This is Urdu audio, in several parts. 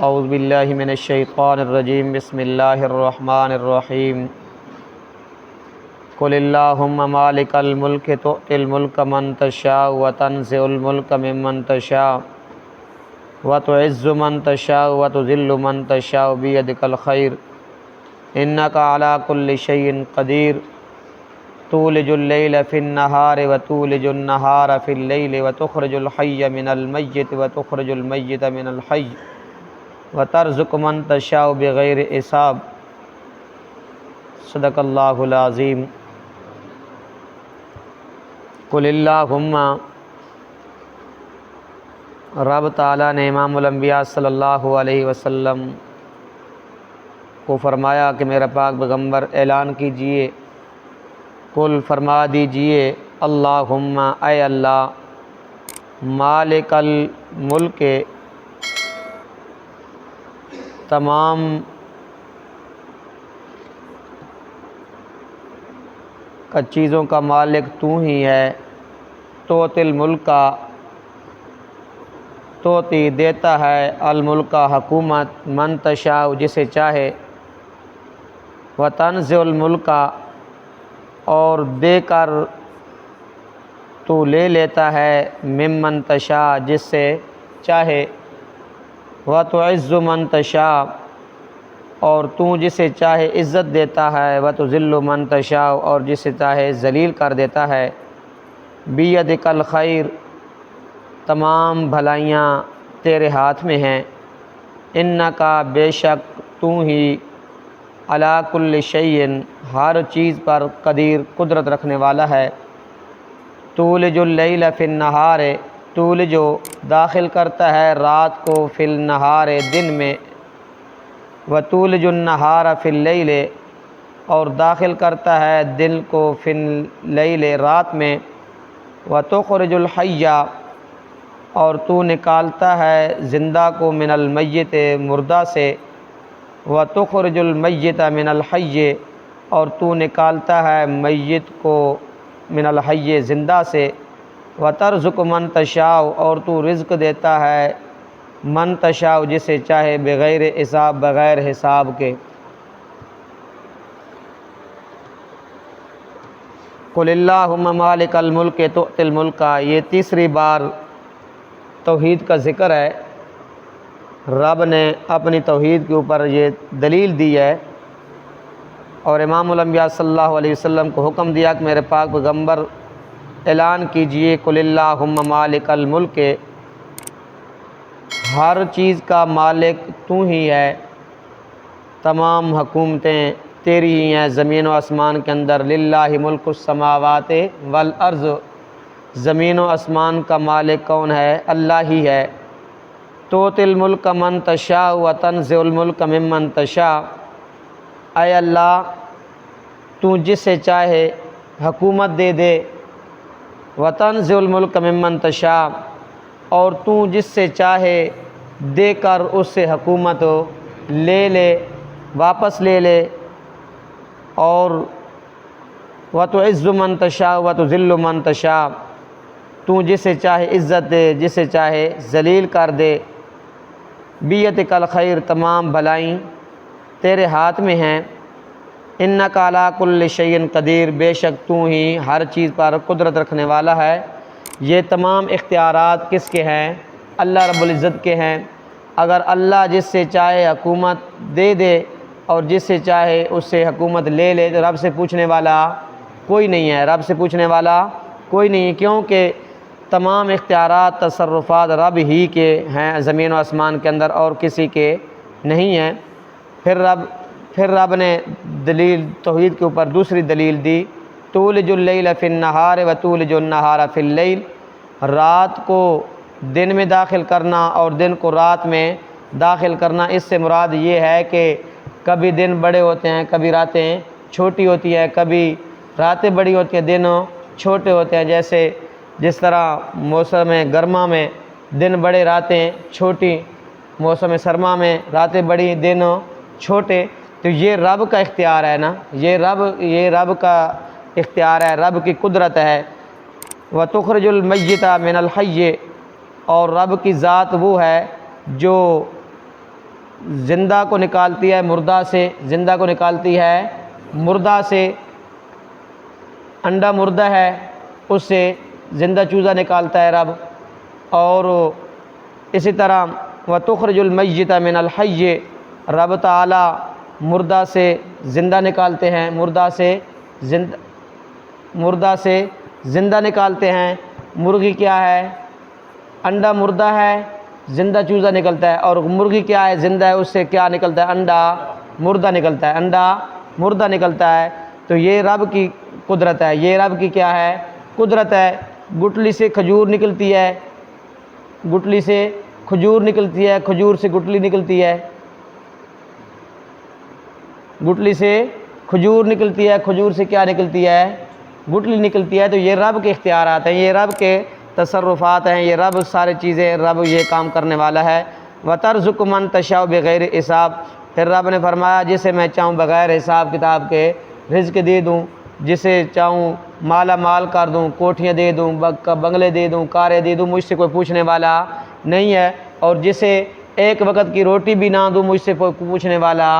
اعوذ باللہ من الشیطان الرجیم بسم اللہ الرحمن الرحیم قل اللہم مالک الملک تؤتی الملک من تشاء وتنزع الملک ممن تشاء وتعز من تشاء وتذل من تشاء بیدک الخیر انک علی کل شیء قدیر تولج اللیل فی النہار وتولج النہار فی اللیل وتخرج الحی من المیت وتخرج المیت من الحی وترزق من تشاء بغیر حساب صدق اللہ العظیم۔ قل اللہم، رب تعالیٰ نے امام الانبیاء صلی اللہ علیہ وسلم کو فرمایا کہ میرا پاک پیغمبر اعلان کیجئے، قل فرما دیجئے، اللہم اے اللہ، مالک الملک، تمام چیزوں کا مالک تو ہی ہے، توتی الملک، توتی دیتا ہے، الملک حکومت، من تشاء جسے چاہے، وتنزع الملک اور دے کر تو لے لیتا ہے، ممن تشاء جس سے چاہے، وتعز من تشاء اور تو جسے چاہے عزت دیتا ہے، وتذل من تشاء اور جسے چاہے ذلیل کر دیتا ہے، بیدک الخیر تمام بھلائیاں تیرے ہاتھ میں ہیں، انکا بے شک تو ہی علی کل شیء ہر چیز پر قدیر قدرت رکھنے والا ہے، تولج اللیل فی النہار تولج داخل کرتا ہے رات کو، فی النہار دن میں، وتولج النہار فی اللیل اور داخل کرتا ہے دن کو، فی اللیل رات میں، وتخرج الحی اور تو نکالتا ہے زندہ کو، من المیت مردہ سے، وتخرج المیت من الحی اور تو نکالتا ہے میت کو من الحی زندہ سے، وترزق من تشاء اور تو رزق دیتا ہے من تشاء جسے چاہے، بغیر حساب بغیر حساب کے۔ قل اللہم مالک الملک تؤتی الملک، یہ تیسری بار توحید کا ذکر ہے، رب نے اپنی توحید کے اوپر یہ دلیل دی ہے، اور امام الانبیاء صلی اللہ علیہ وسلم کو حکم دیا کہ میرے پاک پیغمبر اعلان کیجئے، قل اللہم مالک الملک، ہر چیز کا مالک تو ہی ہے، تمام حکومتیں تیری ہی ہیں زمین و آسمان کے اندر، للہ ملک السماوات والارض، زمین و آسمان کا مالک کون ہے؟ اللہ ہی ہے، تؤتی الملک من تشاء وتنزع الملک ممن تشاء، اے اللہ تو جسے چاہے حکومت دے دے، وتنزع الملک ممن تشاء اور تو جس سے چاہے دے کر اس سے حکومت لے لے، واپس لے لے، اور وتعز من تشاء وتذل من تشاء تو جسے چاہے عزت دے، جسے چاہے ذلیل کر دے، بیدک الخیر تمام بھلائیں تیرے ہاتھ میں ہیں، انک علی کل شیء قدیر بے شک تو ہی ہر چیز پر قدرت رکھنے والا ہے۔ یہ تمام اختیارات کس کے ہیں؟ اللہ رب العزت کے ہیں۔ اگر اللہ جس سے چاہے حکومت دے دے اور جس سے چاہے اس سے حکومت لے لے، تو رب سے پوچھنے والا کوئی نہیں ہے، رب سے پوچھنے والا کوئی نہیں، کیونکہ تمام اختیارات تصرفات رب ہی کے ہیں زمین و آسمان کے اندر، اور کسی کے نہیں ہیں۔ پھر رب نے دلیل توحید کے اوپر دوسری دلیل دی، تولج اللیل فی النہار وتولج النہار فی اللیل، رات کو دن میں داخل کرنا اور دن کو رات میں داخل کرنا، اس سے مراد یہ ہے کہ کبھی دن بڑے ہوتے ہیں، کبھی راتیں چھوٹی ہوتی ہیں، کبھی راتیں بڑی ہوتی ہیں، دن چھوٹے ہوتے ہیں، جس طرح موسم گرما میں دن بڑے راتیں چھوٹی، موسم سرما میں راتیں بڑی دن چھوٹے، تو یہ رب کا اختیار ہے نا، یہ رب کا اختیار ہے، رب کی قدرت ہے۔ وتخرج المیت من الحی اور رب کی ذات وہ ہے جو زندہ کو نکالتی ہے مردہ سے، زندہ کو نکالتی ہے مردہ سے، انڈا مردہ ہے اس سے زندہ چوزہ نکالتا ہے رب۔ اور اسی طرح وَتُخْرِجُ الْمَيِّتَ مِنَ الْحَيِّ، رب تعالیٰ مردہ سے زندہ نکالتے ہیں، مردہ سے زندہ نکالتے ہیں۔ مرغی کیا ہے؟ انڈا مردہ ہے، زندہ چوزہ نکلتا ہے، اور مرغی کیا ہے؟ زندہ ہے، اس سے کیا نکلتا ہے؟ انڈا مردہ نکلتا ہے، انڈا مردہ نکلتا ہے۔ تو یہ رب کی قدرت ہے، یہ رب کی کیا ہے؟ قدرت ہے۔ گٹلی سے کھجور نکلتی ہے، گٹلی سے کھجور نکلتی ہے، کھجور سے گٹلی نکلتی ہے، گٹلی سے کھجور نکلتی ہے، کھجور سے کیا نکلتی ہے؟ گٹلی نکلتی ہے۔ تو یہ رب کے اختیارات ہیں، یہ رب کے تصرفات ہیں، یہ رب ساری چیزیں، رب یہ کام کرنے والا ہے۔ وَتَرْزُقُ مَن تَشَاءُ بِغَيْرِ حساب، پھر رب نے فرمایا جسے میں چاہوں بغیر حساب کتاب کے رزق دے دوں، جسے چاہوں مالا مال کر دوں، کوٹھیاں دے دوں، بنگلے دے دوں، کاریں دے دوں، مجھ سے کوئی پوچھنے والا نہیں ہے۔ اور جسے ایک وقت کی روٹی بھی نہ دوں، مجھ سے کوئی پوچھنے والا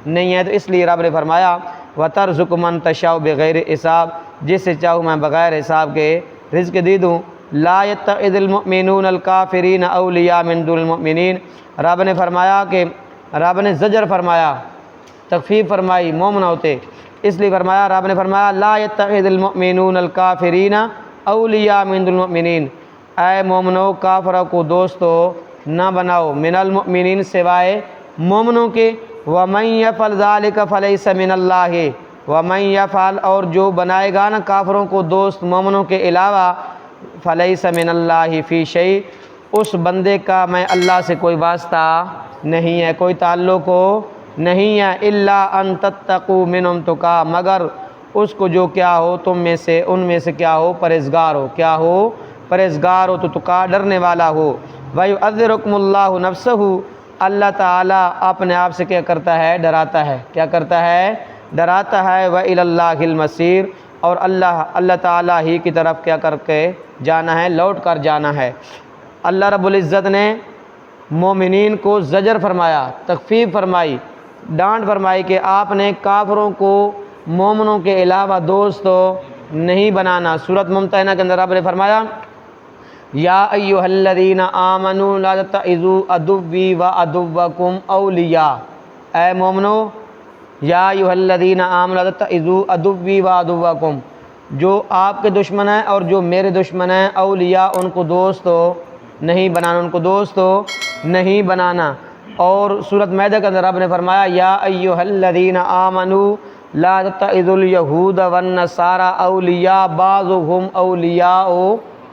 نہیں ہے۔ تو اس لیے رب نے فرمایا وَتَرْزُقُ مَن تَشَاءُ بِغَيْرِ حساب، جسے چاہوں میں بغیر حساب کے رزق دے دوں۔ لَا يَتَّخِذِ الْمُؤْمِنُونَ الْكَافِرِينَ أَوْلِيَاءَ مِن دُونِ الْمُؤْمِنِينَ، رب نے فرمایا کہ رب نے زجر فرمایا، تخفیف فرمائی مومن ہوتے، اس لیے فرمایا، رب نے فرمایا لَا يَتَّخِذِ الْمُؤْمِنُونَ الْكَافِرِينَ أَوْلِيَاءَ مِن دُونِ الْمُؤْمِنِينَ، اے مومنو کافروں کو دوستو نہ بناؤ، من المؤمنین سوائے مومنوں کے، وَمَن يَفْعَلْ ذَلِكَ فَلَيْسَ مِنَ اللَّهِ، وَمَن يَفْعَلْ، اور جو بنائے گا نا کافروں کو دوست مومنوں کے علاوہ، فَلَيْسَ مِنَ اللَّهِ فِي شَيْءٍ، اس بندے کا میں اللہ سے کوئی واسطہ نہیں ہے، کوئی تعلق نہیں ہے، الا ان تتقوا منهم تقا، مگر اس کو جو کیا ہو تم میں سے، ان میں سے کیا ہو؟ پرہیزگار ہو، کیا ہو؟ پرہیزگار ہو، تو تقا ڈرنے والا ہو۔ وَيُعَذِّرُكُمُ اللَّهُ نَفْسَهُ، اللہ تعالیٰ اپنے آپ سے کیا کرتا ہے؟ ڈراتا ہے، کیا کرتا ہے؟ ڈراتا ہے۔ وَإِلَى اللَّهِ الْمَصِيرُ، اور اللہ تعالیٰ ہی کی طرف کیا کر کے جانا ہے؟ لوٹ کر جانا ہے۔ اللہ رب العزت نے مومنین کو زجر فرمایا، تخفیف فرمائی، ڈانٹ فرمائی کہ آپ نے کافروں کو مومنوں کے علاوہ دوست نہیں بنانا۔ سورۃ ممتحنہ کے اندر رب نے فرمایا یا ایھا الذین آمنوا لا تتخذوا عدوی وعدوکم اولیاء، اے مومنو، یا ایھا الذین آمنوا لا تتخذوا عدوی وعدوکم، جو آپ کے دشمن ہیں اور جو میرے دشمن ہیں، اولیاء، ان کو دوست نہیں بنانا، ان کو دوست نہیں بنانا۔ اور سورۃ مائدہ کے اندر رب نے فرمایا یا ایھا الذین آمنوا لا تتخذوا الیہود والنصارى اولیاء بعضهم اولیاء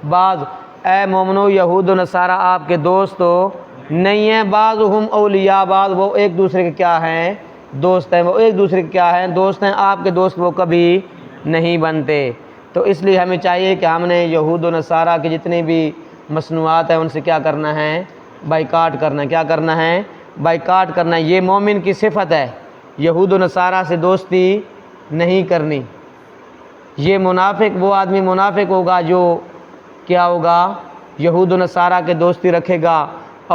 بعض، اے مومنو یہود و نصارہ آپ کے دوست نہیں ہیں، بعضهم اولیاء بعض، وہ ایک دوسرے کے کیا ہیں؟ دوست ہیں، وہ ایک دوسرے کے کیا ہیں؟ دوست ہیں، آپ کے دوست وہ کبھی نہیں بنتے۔ تو اس لیے ہمیں چاہیے کہ ہم نے یہود و نصارہ کے جتنے بھی مصنوعات ہیں ان سے کیا کرنا ہے؟ بائیکاٹ کرنا ہے۔ کیا کرنا ہے؟ بائیکاٹ کرنا ہے۔ یہ مومن کی صفت ہے، یہود و نصارہ سے دوستی نہیں کرنی۔ یہ منافق، وہ آدمی منافق ہوگا جو کیا ہوگا؟ یہود و نصارہ کے دوستی رکھے گا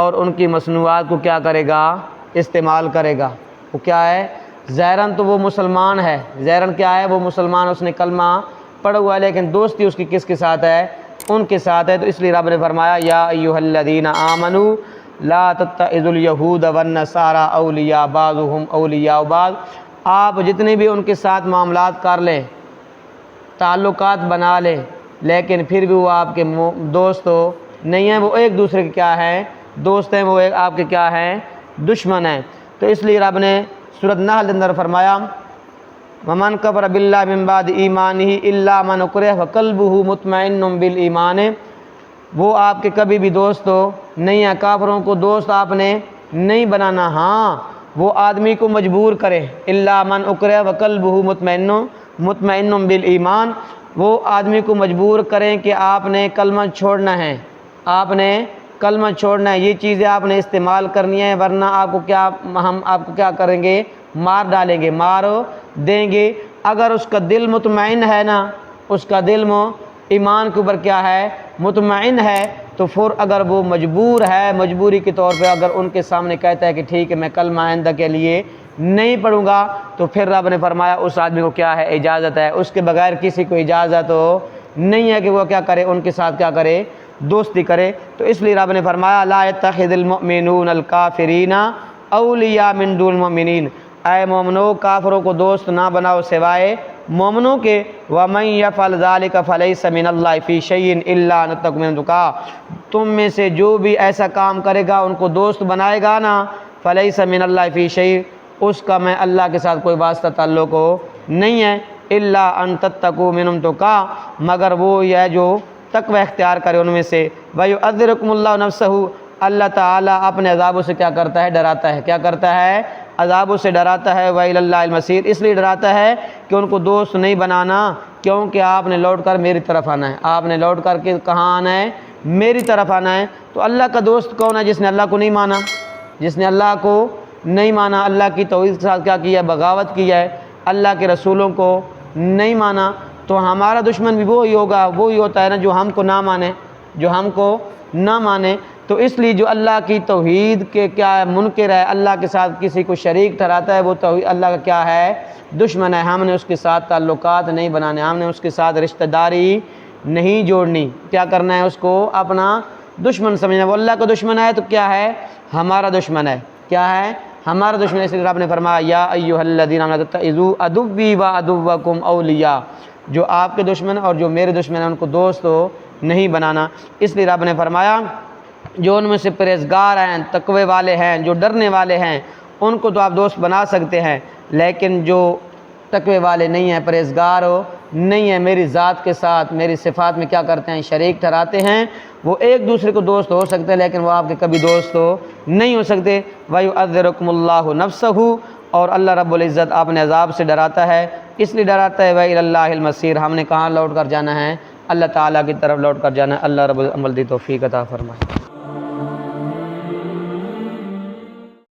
اور ان کی مصنوعات کو کیا کرے گا؟ استعمال کرے گا۔ وہ کیا ہے؟ ظاہراً تو وہ مسلمان ہے، ظاہراً کیا ہے؟ وہ مسلمان، اس نے کلمہ پڑھا ہوا ہے، لیکن دوستی اس کی کس کے ساتھ ہے؟ ان کے ساتھ ہے۔ تو اس لیے رب نے فرمایا یا ایھا الذین آمنوا لا تتخذوا الیہود والنصارى اولیاء بعضهم اولیاء بعض، آپ جتنے بھی ان کے ساتھ معاملات کر لیں، تعلقات بنا لیں، لیکن پھر بھی وہ آپ کے دوست نہیں ہیں، وہ ایک دوسرے کے کیا ہیں؟ دوست ہیں، وہ آپ کے کیا ہیں؟ دشمن ہیں۔ تو اس لیے رب نے سورۃ نحل کے اندر فرمایا وَمَن كَفَرَ بِاللَّهِ مِن بَعْدِ إِيمَانِهِ إِلَّا مَنْ أُكْرِهَ فَقَلْبُهُ مُطْمَئِنٌّ بِالْإِيمَانِ، وہ آپ کے کبھی بھی دوست نہیں ہیں، کافروں کو دوست آپ نے نہیں بنانا۔ ہاں، وہ آدمی کو مجبور کرے، إِلَّا مَنْ أُكْرِهَ وَقَلْبُهُ مُطْمَئِنٌّ بِالْإِيمَانِ، وہ آدمی کو مجبور کریں کہ آپ نے کلمہ چھوڑنا ہے، آپ نے کلمہ چھوڑنا ہے، یہ چیزیں آپ نے استعمال کرنی ہے، ورنہ آپ کو کیا، ہم آپ کو کیا کریں گے؟ مار ڈالیں گے، مار دیں گے۔ اگر اس کا دل مطمئن ہے نا، اس کا دل ایمان کے اوپر کیا ہے؟ مطمئن ہے، تو پھر اگر وہ مجبور ہے، مجبوری کے طور پہ اگر ان کے سامنے کہتا ہے کہ ٹھیک ہے میں کلمہ آئندہ کے لیے نہیں پڑھوں گا، تو پھر رب نے فرمایا اس آدمی کو کیا ہے، اجازت ہے، اس کے بغیر کسی کو اجازت نہیں ہے کہ وہ کیا کرے، ان کے ساتھ کیا کرے، دوستی کرے۔ تو اس لیے رب نے فرمایا لا يتخذ المؤمنون الکافرین اولیاء من دون المؤمنین، اے مومنو کافروں کو دوست نہ بناؤ سوائے مومنوں کے، وَمَن يَفْعَلْ ذَلِكَ فَلَيْسَ مِنَ اللَّهِ فِي شَيْءٍ إِلَّا أَن تَتَّقُوا مِنْهُمْ تُقَاةً، تم میں سے جو بھی ایسا کام کرے گا، ان کو دوست بنائے گا نا، فَلَيْسَ مِنَ اللَّهِ فِي شَيْءٍ، اس کا میں اللہ کے ساتھ کوئی واسطہ تعلق نہیں ہے، إِلَّا أَن تَتَّقُوا مِنْهُمْ تُقَاةً، مگر وہ یہ جو تقوی اختیار کرے ان میں سے، وَيُحَذِّرُكُمُ اللَّهُ نَفْسَهُ، اللہ تعالیٰ اپنے عذابوں سے کیا کرتا ہے، ڈراتا ہے، کیا کرتا ہے، عذابوں سے ڈراتا ہے، وَإِلَى اللَّهِ الْمَصِيرُ، اس لیے ڈراتا ہے کہ ان کو دوست نہیں بنانا، کیونکہ آپ نے لوٹ کر میری طرف آنا ہے، آپ نے لوٹ کر کے کہاں آنا ہے، میری طرف آنا ہے۔ تو اللہ کا دوست کون ہے؟ جس نے اللہ کو نہیں مانا، جس نے اللہ کو نہیں مانا، اللہ کی توحید کے ساتھ کیا کیا ہے، بغاوت کی ہے، اللہ کے رسولوں کو نہیں مانا، تو ہمارا دشمن بھی وہی ہوگا، وہی ہوتا ہے نا جو ہم کو نہ مانے، جو ہم کو نہ مانے۔ تو اس لیے جو اللہ کی توحید کے کیا ہے، منکر ہے، اللہ کے ساتھ کسی کو شریک ٹھہراتا ہے، وہ توحید اللہ کا کیا ہے، دشمن ہے۔ ہم نے اس کے ساتھ تعلقات نہیں بنانے، ہم نے اس کے ساتھ رشتہ داری نہیں جوڑنی، کیا کرنا ہے، اس کو اپنا دشمن سمجھنا۔ وہ اللہ کا دشمن ہے تو کیا ہے، ہمارا دشمن ہے، کیا ہے، ہمارا دشمن ہے۔ اس لیے رب نے فرمایا یا ایھا الذین آمنوا اتخذوا عدوی وعدوکم اولیاء، جو آپ کے دشمن اور جو میرے دشمن ہیں ان کو دوست نہیں بنانا۔ اس لیے رب نے فرمایا جو ان میں سے پرہیزگار ہیں، تقوی والے ہیں، جو ڈرنے والے ہیں، ان کو تو آپ دوست بنا سکتے ہیں، لیکن جو تقوی والے نہیں ہیں، پرہیزگار نہیں ہیں، میری ذات کے ساتھ، میری صفات میں کیا کرتے ہیں، شریک ٹھہراتے ہیں، وہ ایک دوسرے کو دوست ہو سکتے ہیں لیکن وہ آپ کے کبھی دوست نہیں ہو سکتے۔ وَيُحَذِّرُكُمُ اللَّهُ نَفْسَهُ، اور اللہ رب العزت اپنے عذاب سے ڈراتا ہے، اس لیے ڈراتا ہے وَإِلَى اللَّهِ الْمَصِيرُ، ہم نے کہاں لوٹ کر جانا ہے، اللہ تعالیٰ کی طرف لوٹ کر جانا ہے۔ اللہ رب العزت عمل دی توفیق عطا فرمائے۔